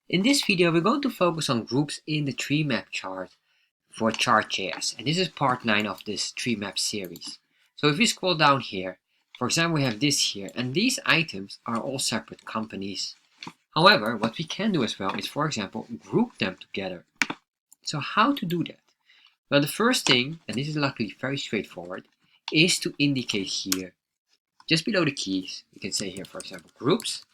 In this video, we're going to focus on groups in the tree map chart for Chartjs, and this is part 9 of this tree map series. So if we scroll down here, for example, we have this here, and these items are all separate companies. However, what we can do as well is, for example, group them together. So how to do that? Well, the first thing, and this is luckily very straightforward, is to indicate here, just below the keys, you can say here, for example, groups.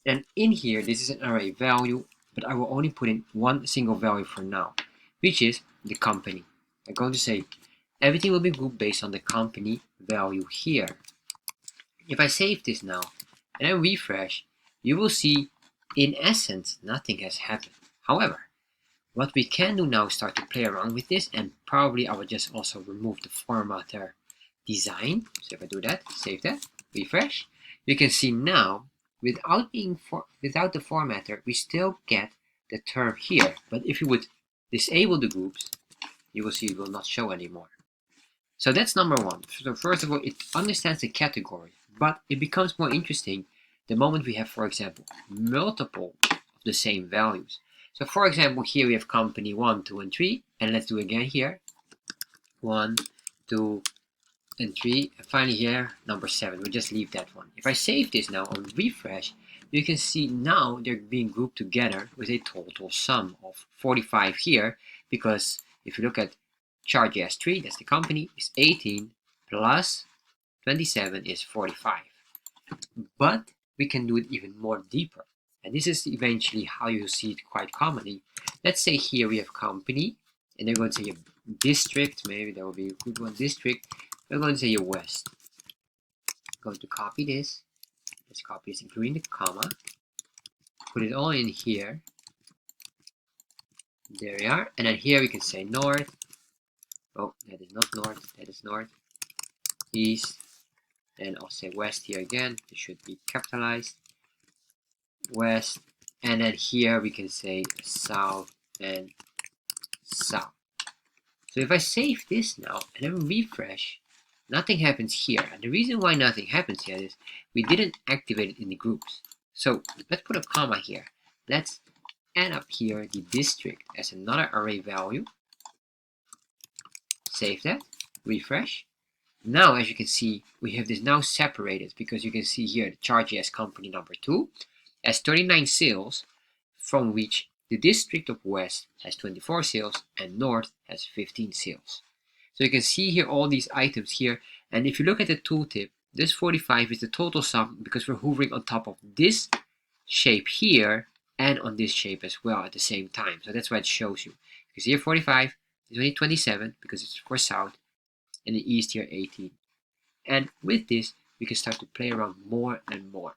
And in here, this is an array value, but I will only put in one single value for now, which is the company. I'm going to say everything will be grouped based on the company value here. If I save this now and I refresh, you will see in essence nothing has happened. However, what we can do now is start to play around with this, and probably I will just also remove the formatter design. So if I do that, save that, refresh, you can see now without the formatter, we still get the term here. But if you would disable the groups, you will see it will not show anymore. So that's number one. So first of all, it understands the category, but it becomes more interesting the moment we have, for example, multiple of the same values. So for example, here we have company 1, 2, and 3, and let's do again here. 1, 2, and 3, and finally here number 7. We'll just leave that one. If I save this now and refresh, you can see now they're being grouped together with a total sum of 45 here, because if you look at Chartjs 3, that's the company, is 18 plus 27 is 45. But we can do it even more deeper, and this is eventually how you see it quite commonly. Let's say here we have company, and they're going to say a district, maybe that will be a good one, district. We're going to say a west. I'm going to copy this. Let's copy this, including the comma. Put it all in here. There we are. And then here we can say north. Oh, that is not north. That is north. East. And I'll say west here again. It should be capitalized. West. And then here we can say south and south. So if I save this now and then refresh, nothing happens here. And the reason why nothing happens here is we didn't activate it in the groups. So let's put a comma here. Let's add up here the district as another array value. Save that, refresh. Now, as you can see, we have this now separated, because you can see here the Chartjs company number 2 has 39 sales, from which the district of West has 24 sales and North has 15 sales. So you can see here all these items here, and if you look at the tooltip, this 45 is the total sum, because we're hovering on top of this shape here and on this shape as well at the same time. So that's why it shows you. Because here 45 is only 27 because it's for south, and the east here 18. And with this, we can start to play around more and more.